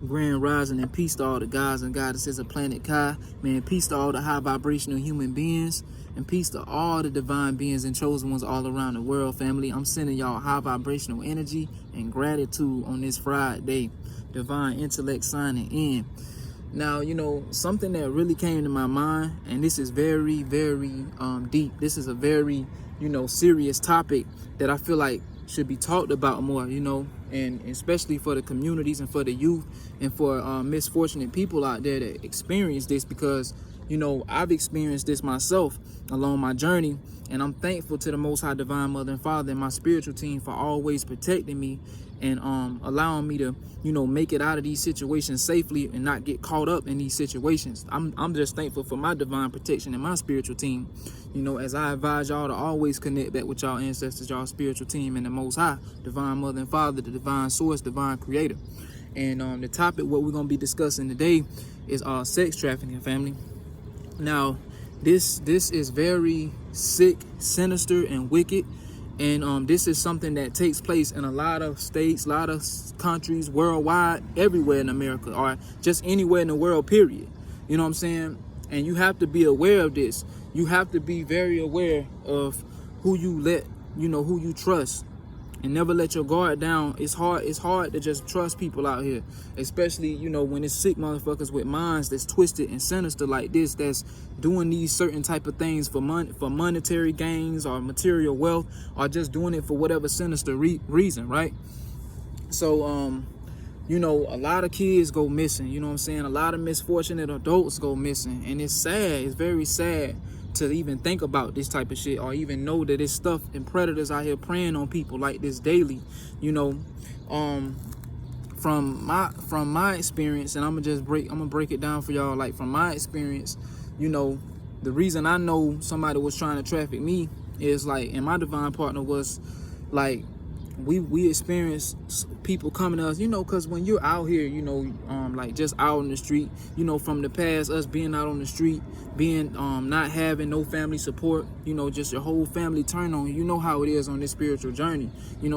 Grand rising and peace to all the gods and goddesses of planet Kai. Man, peace to all the high vibrational human beings. And peace to all the divine beings and chosen ones all around the world, family. I'm sending y'all high vibrational energy and gratitude on this Friday. Divine intellect signing in. Now, something that really came to my mind, and this is very, very deep. This is a very, serious topic that I feel like should be talked about more, and especially for the communities and for the youth and for misfortunate people out there that experience this, because I've experienced this myself along my journey, and I'm thankful to the Most High Divine Mother and Father and my spiritual team for always protecting me and allowing me to make it out of these situations safely and not get caught up in these situations. I'm just thankful for my divine protection and my spiritual team, as I advise y'all to always connect back with y'all ancestors, y'all spiritual team, and the Most High Divine Mother and Father, the divine source, divine creator. And the topic what we're going to be discussing today is sex trafficking, family. Now, this is very sick, sinister, and wicked. And this is something that takes place in a lot of states, a lot of countries, worldwide, everywhere in America, or just anywhere in the world, period. You know what I'm saying? And you have to be aware of this. You have to be very aware of who you let, who you trust. And never let your guard down. It's hard to just trust people out here, especially when it's sick motherfuckers with minds that's twisted and sinister like this, that's doing these certain type of things for monetary gains or material wealth, or just doing it for whatever sinister reason, right? So a lot of kids go missing, a lot of misfortunate adults go missing, and it's sad. It's very sad to even think about this type of shit, or even know that this stuff and predators out here preying on people like this daily. From my experience, and I'm gonna break it down for y'all. Like, from my experience, the reason I know somebody was trying to traffic me is like, and my divine partner was like, we experienced people coming to us, because when you're out here, like just out on the street, from the past, us being out on the street, being not having no family support, just your whole family turn on you. How it is on this spiritual journey,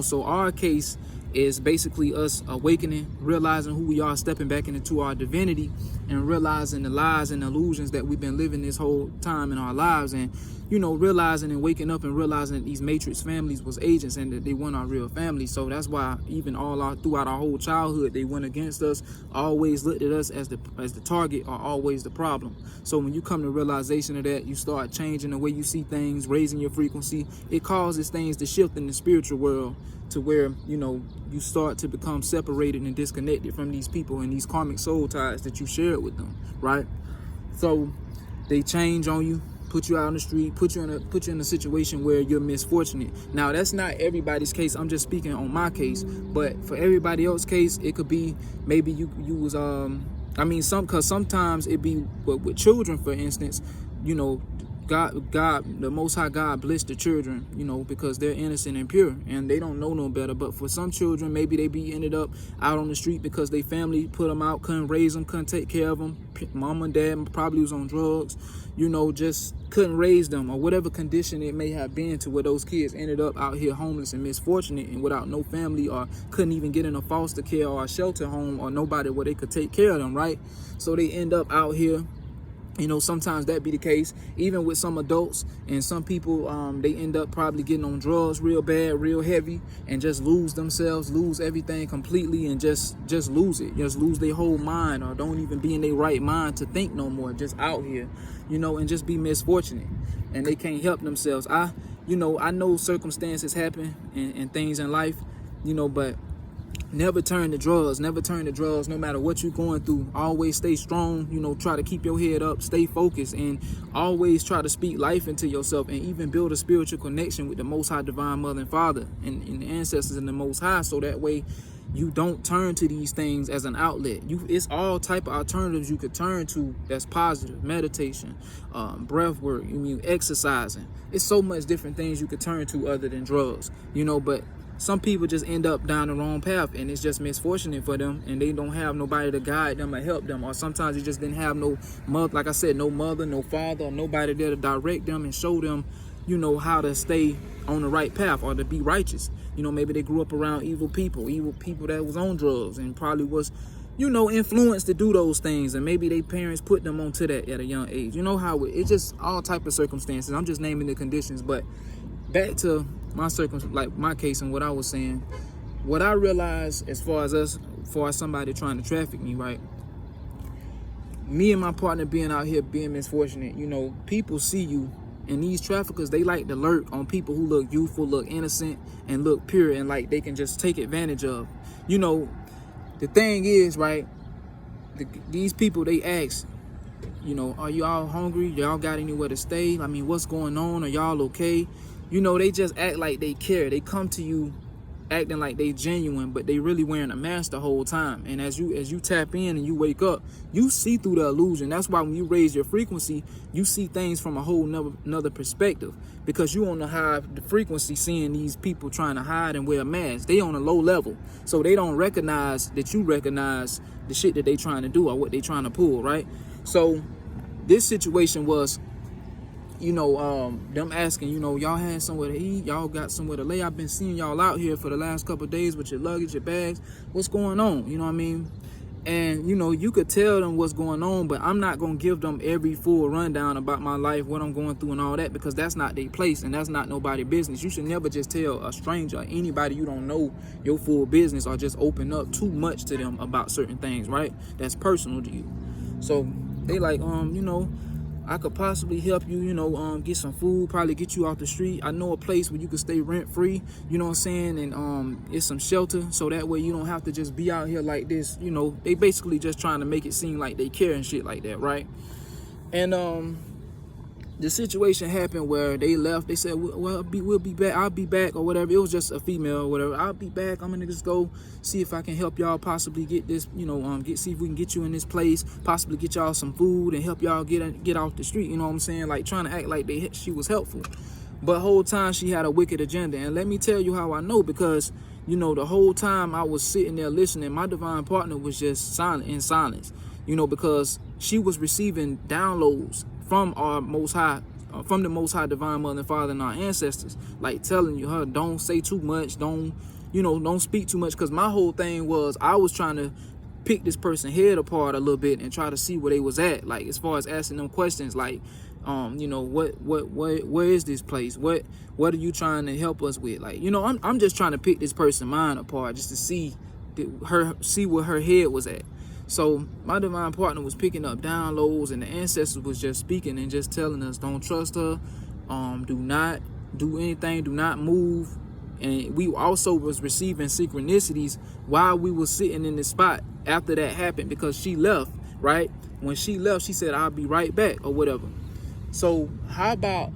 so our case is basically us awakening, realizing who we are, stepping back into our divinity, and realizing the lies and illusions that we've been living this whole time in our lives, and realizing and waking up and realizing that these matrix families was agents and that they weren't our real family. So that's why even throughout our whole childhood, they went against us, always looked at us as the target, or always the problem. So when you come to realization of that, you start changing the way you see things, raising your frequency. It causes things to shift in the spiritual world to where you start to become separated and disconnected from these people and these karmic soul ties that you shared with them, right? So they change on you, put you out on the street, put you in a situation where you're misfortunate. Now, that's not everybody's case. I'm just speaking on my case. But for everybody else's case, it could be maybe you was because sometimes it be with children, for instance, God, the Most High God bless the children, because they're innocent and pure and they don't know no better. But for some children, maybe they ended up out on the street because they family put them out, couldn't raise them, couldn't take care of them. Mom and dad probably was on drugs, just couldn't raise them, or whatever condition it may have been, to where those kids ended up out here homeless and misfortunate and without no family, or couldn't even get in a foster care or a shelter home, or nobody where they could take care of them, right? So they end up out here. Sometimes that be the case, even with some adults, and some people, they end up probably getting on drugs real bad, real heavy, and just lose themselves, lose everything completely, and just lose it, just lose their whole mind, or don't even be in their right mind to think no more, just out here, and just be misfortunate, and they can't help themselves. I know circumstances happen and things in life, but never turn to drugs, no matter what you're going through. Always stay strong, try to keep your head up, stay focused, and always try to speak life into yourself, and even build a spiritual connection with the Most High Divine Mother and Father and the ancestors and the Most High, so that way you don't turn to these things as an outlet. It's all type of alternatives you could turn to that's positive. Meditation, breath work, exercising. It's so much different things you could turn to other than drugs, but some people just end up down the wrong path, and it's just misfortunate for them, and they don't have nobody to guide them or help them, or sometimes they just didn't have no mother, like I said, no mother, no father, or nobody there to direct them and show them, how to stay on the right path or to be righteous. Maybe they grew up around evil people that was on drugs and probably was you know, influenced to do those things, and maybe their parents put them onto that at a young age. You know how it's just all type of circumstances. I'm just naming the conditions. But back to my like my case and what I was saying, what I realized as far as somebody trying to traffic me, right? Me and my partner being out here being misfortunate, you know, people see you, and these traffickers, they like to lurk on people who look youthful, look innocent, and look pure, and like they can just take advantage of. You know, the thing is, right, these people, they ask, you know, are y'all hungry? Y'all got anywhere to stay? I mean, what's going on? Are y'all okay? You know, they just act like they care. They come to you acting like they genuine, but they really wearing a mask the whole time. And as you tap in and you wake up, you see through the illusion. That's why when you raise your frequency, you see things from a whole another perspective, because you on the high the frequency, seeing these people trying to hide and wear a mask. They on a low level, so they don't recognize that you recognize the shit that they trying to do or what they trying to pull, right? So this situation was, you know, them asking, you know, y'all had somewhere to eat, y'all got somewhere to lay. I've been seeing y'all out here for the last couple of days with your luggage, your bags. What's going on? You know what I mean? And, you know, you could tell them what's going on, but I'm not going to give them every full rundown about my life, what I'm going through and all that, because that's not their place and that's not nobody's business. You should never just tell a stranger or anybody you don't know your full business, or just open up too much to them about certain things, right? That's personal to you. So they like, you know, I could possibly help you, you know, get some food, probably get you off the street. I know a place where you can stay rent-free, you know what I'm saying? And it's some shelter, so that way you don't have to just be out here like this. You know, they basically just trying to make it seem like they care and shit like that, right? And the situation happened where they left. They said, well, we'll be back. I'll be back or whatever. It was just a female or whatever. I'll be back. I'm gonna just go see if I can help y'all possibly get this, you know, see if we can get you in this place, possibly get y'all some food and help y'all get off the street. You know what I'm saying? Like trying to act like she was helpful. But whole time she had a wicked agenda. And let me tell you how I know, because, you know, the whole time I was sitting there listening, my divine partner was just silent, in silence, you know, because she was receiving downloads from our most high, from the most high divine mother and father and our ancestors, like telling you, her, don't say too much, don't speak too much. Because my whole thing was, I was trying to pick this person's head apart a little bit and try to see where they was at, like as far as asking them questions like, you know, where is this place, what are you trying to help us with? Like, you know, I'm just trying to pick this person's mind apart just to see where her head was at. So my divine partner was picking up downloads, and the ancestors was just speaking and just telling us, don't trust her, do not do anything, do not move. And we also was receiving synchronicities while we were sitting in the spot after that happened, because she left, right? When she left, she said, I'll be right back or whatever. So how about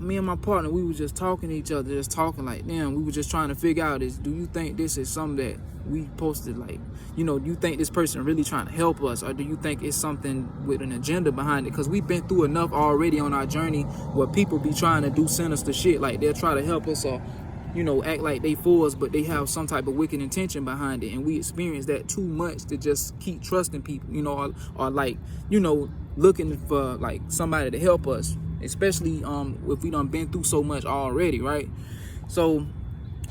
me and my partner, we were just talking to each other, just talking like, damn, we were just trying to figure out, do you think this is something that we posted, like, you know, do you think this person really trying to help us, or do you think it's something with an agenda behind it? Because we've been through enough already on our journey where people be trying to do sinister shit, like they'll try to help us or, you know, act like they for us, but they have some type of wicked intention behind it. And we experience that too much to just keep trusting people, you know, or like, you know, looking for like somebody to help us, especially if we done been through so much already, right? So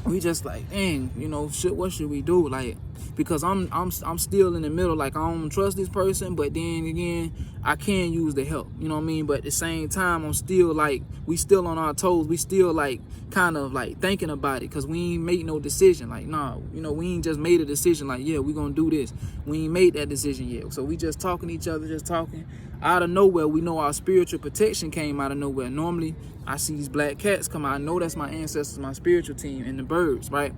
we just like, dang, you know, what should we do? Like, because I'm still in the middle, like I don't trust this person, but then again, I can use the help, you know what I mean? But at the same time, I'm still like, we still on our toes, we still like kind of like thinking about it, because we ain't made no decision. Like, nah, you know, we ain't just made a decision like, yeah, we gonna do this. We ain't made that decision yet. So we just talking to each other, just talking. Out of nowhere, we know our spiritual protection came out of nowhere. Normally, I see these black cats come out. I know that's my ancestors, my spiritual team, and the birds, right?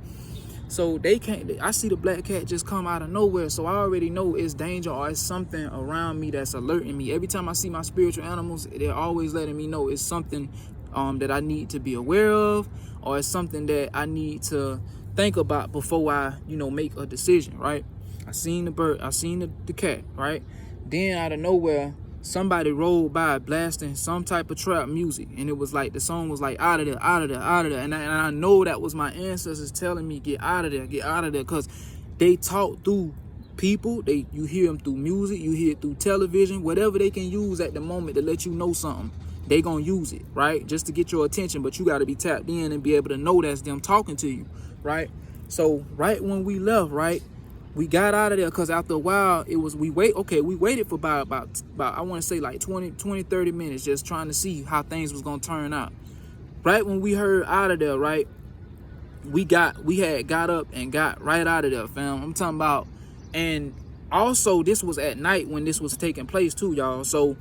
So they can't, I see the black cat just come out of nowhere. So I already know it's danger, or it's something around me that's alerting me. Every time I see my spiritual animals, they're always letting me know it's something that I need to be aware of, or it's something that I need to think about before I, you know, make a decision, right? I seen the bird, I seen the cat, right? Then out of nowhere, somebody rolled by blasting some type of trap music, and it was like, the song was like, out of there, out of there, out of there. And I know that was my ancestors telling me, get out of there, because they talk through people. You hear them through music, you hear it through television, whatever they can use at the moment to let you know something, they gonna use it, right? Just to get your attention, but you gotta be tapped in and be able to know that's them talking to you, right? So right when we left, right, We got out of there because after a while, we waited for about I want to say like 20, 30 minutes just trying to see how things was going to turn out. Right when we heard out of there, right, we had got up and got right out of there, fam. I'm talking about, and also this was at night when this was taking place too, y'all. So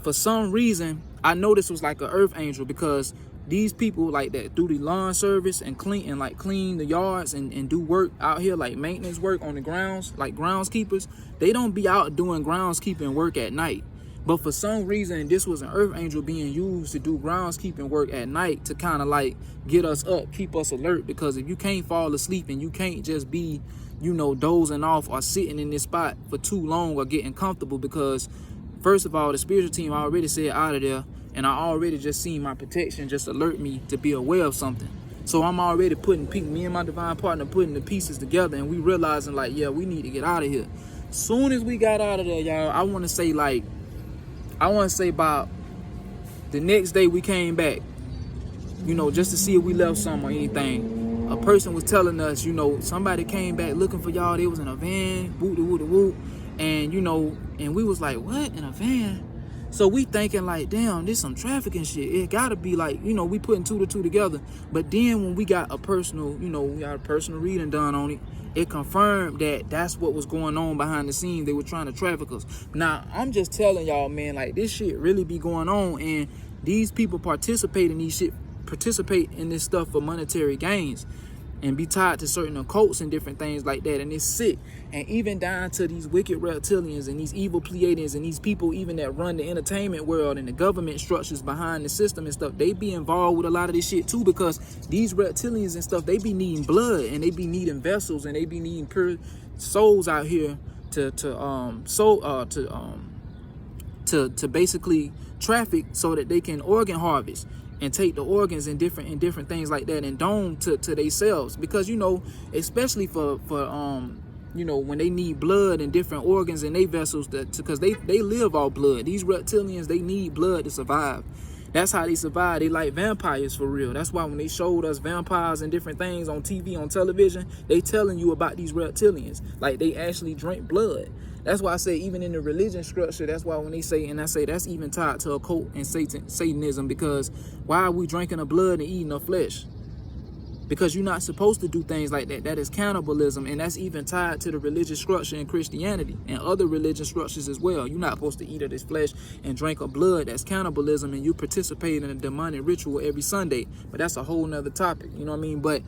for some reason, I know this was like an earth angel, because these people like that do the lawn service and clean the yards and do work out here, like maintenance work on the grounds, like groundskeepers. They don't be out doing groundskeeping work at night. But for some reason, this was an earth angel being used to do groundskeeping work at night to kind of like get us up, keep us alert. Because if you can't fall asleep and you can't just be, you know, dozing off or sitting in this spot for too long or getting comfortable, because first of all, the spiritual team already said out of there, and I already just seen my protection just alert me to be aware of something. So I'm already me and my divine partner putting the pieces together, and we realizing like, yeah, we need to get out of here. Soon as we got out of there, y'all, I want to say about the next day we came back, you know, just to see if we left something or anything. A person was telling us, you know, somebody came back looking for y'all. They was in a van, whoop. And, you know, and we was like, what, in a van? So we thinking like, damn, this some trafficking shit. It gotta be like, you know, we putting 2 to 2 together. But then when we got a personal reading done on it, it confirmed that that's what was going on behind the scenes. They were trying to traffic us. Now, I'm just telling y'all, man, like this shit really be going on, and these people participate in this stuff for monetary gains and be tied to certain occults and different things like that. And it's sick. And even down to these wicked reptilians and these evil Pleiadians and these people even that run the entertainment world and the government structures behind the system and stuff, they be involved with a lot of this shit too, because these reptilians and stuff, they be needing blood and they be needing vessels and they be needing pure souls out here to basically traffic so that they can organ harvest and take the organs and different things like that and dome to themselves. Because, you know, especially for you know, when they need blood and different organs in their vessels, because they live off blood. These reptilians, they need blood to survive. That's how they survive. They like vampires for real. That's why when they showed us vampires and different things on TV, on television, they telling you about these reptilians. Like they actually drink blood. That's why I say even in the religion structure, that's why when they say, and I say that's even tied to occult and Satanism, because why are we drinking the blood and eating the flesh? Because you're not supposed to do things like that. That is cannibalism, and that's even tied to the religious structure in Christianity and other religious structures as well. You're not supposed to eat of this flesh and drink of blood. That's cannibalism, and you participate in a demonic ritual every Sunday. But that's a whole nother topic, you know what I mean? But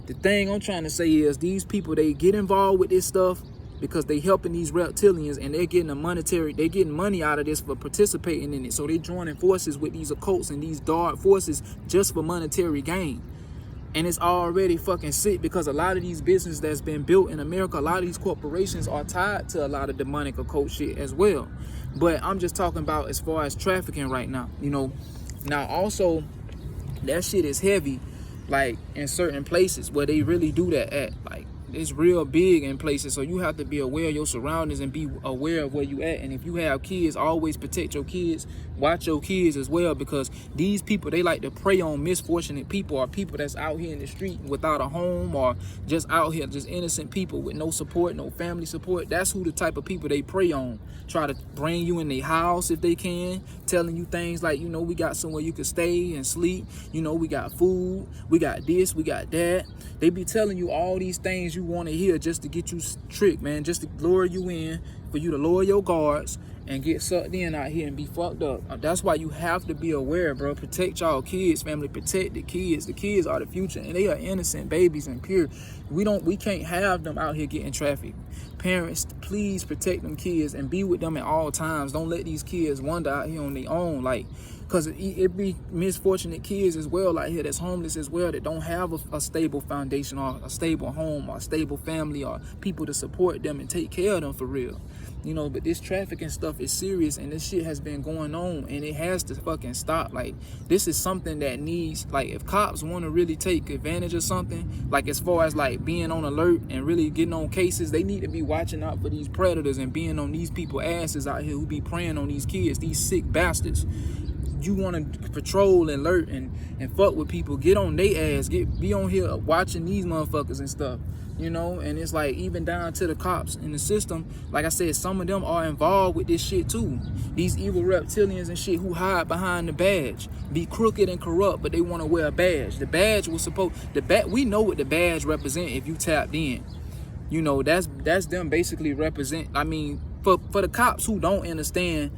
the thing I'm trying to say is these people, they get involved with this stuff because they helping these reptilians, and they're getting money out of this for participating in it. So they joining forces with these occults and these dark forces just for monetary gain. And it's already fucking sick, because a lot of these businesses that's been built in America, a lot of these corporations are tied to a lot of demonic occult shit as well. But I'm just talking about as far as trafficking right now, you know. Now also, that shit is heavy, like in certain places where they really do that at. Like it's real big in places, so you have to be aware of your surroundings and be aware of where you at. And if you have kids, always protect your kids, watch your kids as well, because these people, they like to prey on misfortunate people, or people that's out here in the street without a home, or just out here just innocent people with no support, no family support. That's who the type of people they prey on. Try to bring you in their house if they can, telling you things like, you know, we got somewhere you can stay and sleep, you know, we got food, we got this, we got that. They be telling you all these things you want to hear just to get you tricked, man, just to lure you in, for you to lower your guards and get sucked in out here and be fucked up. That's why you have to be aware, bro. Protect y'all kids, family. Protect the kids. The kids are the future, and they are innocent babies and pure. We can't have them out here getting trafficked. Parents, please protect them kids and be with them at all times. Don't let these kids wander out here on their own, like, because it be misfortunate kids as well out here that's homeless as well, that don't have a stable foundation or a stable home or a stable family or people to support them and take care of them for real. You know, but this trafficking stuff is serious, and this shit has been going on, and it has to fucking stop. Like, this is something that needs, like, if cops want to really take advantage of something, like as far as like being on alert and really getting on cases, they need to be watching out for these predators and being on these people's asses out here who be preying on these kids, these sick bastards. You want to patrol and alert and fuck with people, get on their ass, be on here watching these motherfuckers and stuff. you know. And it's like even down to the cops in the system, like I said, some of them are involved with this shit too. These evil reptilians and shit who hide behind the badge, be crooked and corrupt, but they want to wear a badge. The badge was supposed, we know what the badge represent if you tapped in. You know, that's them basically represent, I mean, for the cops who don't understand,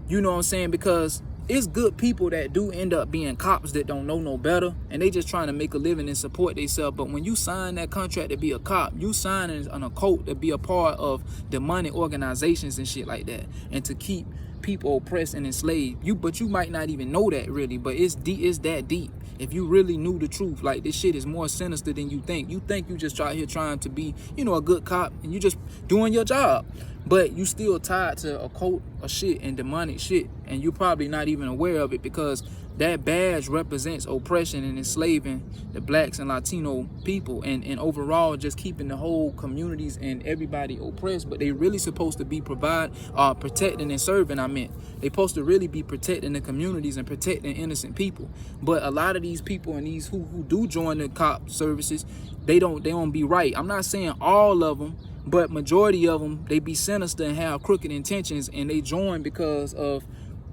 you know what I'm saying, because it's good people that do end up being cops that don't know no better, and they just trying to make a living and support themselves. But when you sign that contract to be a cop, you signing an occult to be a part of demonic organizations and shit like that, and to keep people oppressed and enslaved. But you might not even know that really, but it's that deep. If you really knew the truth, like, this shit is more sinister than you think. You think you just out here trying to be, you know, a good cop, and you just doing your job, but you still tied to occult or shit and demonic shit, and you're probably not even aware of it, because that badge represents oppression and enslaving the blacks and Latino people, and overall just keeping the whole communities and everybody oppressed. But they really supposed to be protecting and serving. They supposed to really be protecting the communities and protecting innocent people. But a lot of these people and these who do join the cop services, they don't be right. I'm not saying all of them, but majority of them, they be sinister and have crooked intentions, and they join because of,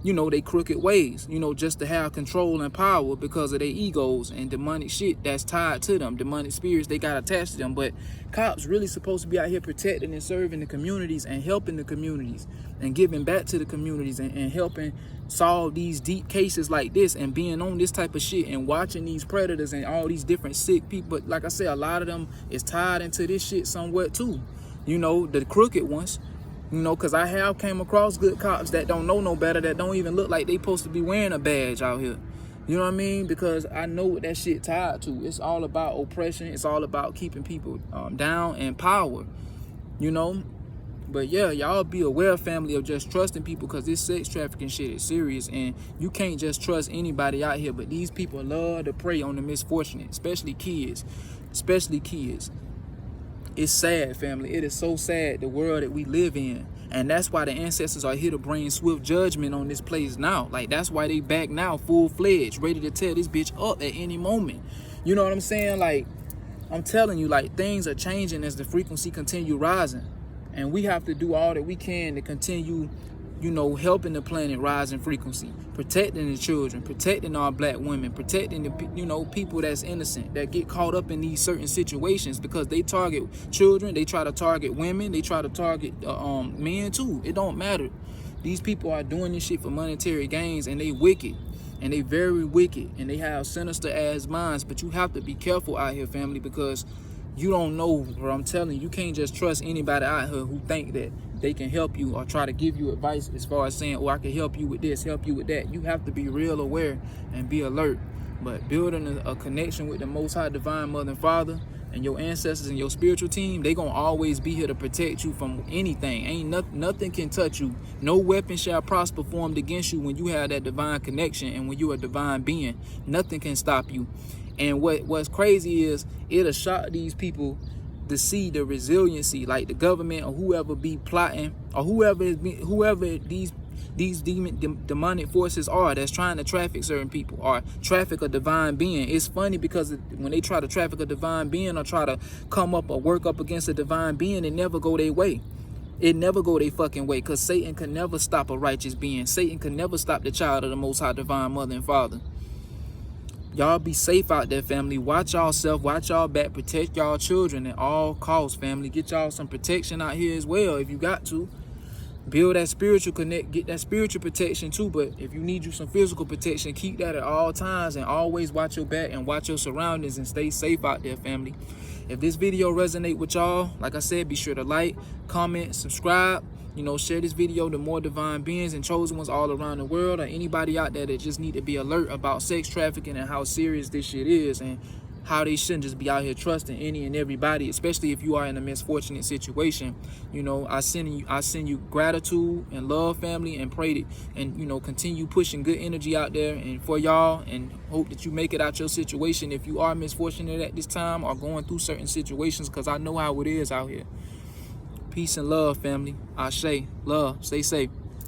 you know, they crooked ways, you know, just to have control and power because of their egos and demonic shit that's tied to them, demonic spirits they got attached to them. But cops really supposed to be out here protecting and serving the communities and helping the communities and giving back to the communities and helping solve these deep cases like this, and being on this type of shit and watching these predators and all these different sick people. But like I said, a lot of them is tied into this shit somewhat too, you know, the crooked ones. You know, because I have came across good cops that don't know no better, that don't even look like they supposed to be wearing a badge out here. You know what I mean? Because I know what that shit tied to. It's all about oppression. It's all about keeping people down and power, you know? But yeah, y'all be aware, family, of just trusting people, because this sex trafficking shit is serious, and you can't just trust anybody out here. But these people love to prey on the misfortunate, especially kids. It's sad, family. It is so sad, the world that we live in. And that's why the ancestors are here to bring swift judgment on this place now. Like, that's why they back now, full-fledged, ready to tear this bitch up at any moment. You know what I'm saying? Like, I'm telling you, like, things are changing as the frequency continue rising. And we have to do all that we can to continue, you know, helping the planet rise in frequency, protecting the children, protecting our black women, protecting the, you know, people that's innocent, that get caught up in these certain situations, because they target children, they try to target women, they try to target men too. It don't matter. These people are doing this shit for monetary gains, and they wicked, and they very wicked, and they have sinister ass minds. But you have to be careful out here, family, because you don't know what I'm telling you. You can't just trust anybody out here who think that they can help you or try to give you advice as far as saying, oh, I can help you with this, help you with that. You have to be real aware and be alert. But building a connection with the Most High Divine Mother and Father and your ancestors and your spiritual team, they gonna always be here to protect you from anything. Ain't nothing can touch you. No weapon shall prosper formed against you when you have that divine connection, and when you're a divine being, nothing can stop you. And what's crazy is, it'll shock these people to see the resiliency, like the government or whoever be plotting, or whoever these demonic forces are that's trying to traffic certain people or traffic a divine being. It's funny because when they try to traffic a divine being or try to come up or work up against a divine being, it never go their way. It never go their fucking way, because Satan can never stop a righteous being. Satan can never stop the child of the Most High Divine Mother and Father. Y'all be safe out there, family. Watch y'allself, watch y'all back, protect y'all children at all costs, family. Get y'all some protection out here as well if you got to. Build that spiritual get that spiritual protection too. But if you need you some physical protection, keep that at all times, and always watch your back and watch your surroundings and stay safe out there, family. If this video resonate with y'all, like I said, be sure to like, comment, subscribe. You know, share this video to more divine beings and chosen ones all around the world, or anybody out there that just need to be alert about sex trafficking and how serious this shit is, and how they shouldn't just be out here trusting any and everybody, especially if you are in a misfortunate situation. You know, I send you gratitude and love, family, and pray that, and you know, continue pushing good energy out there and for y'all, and hope that you make it out your situation if you are misfortunate at this time or going through certain situations, because I know how it is out here. Peace and love, family. Ashe. Love. Stay safe.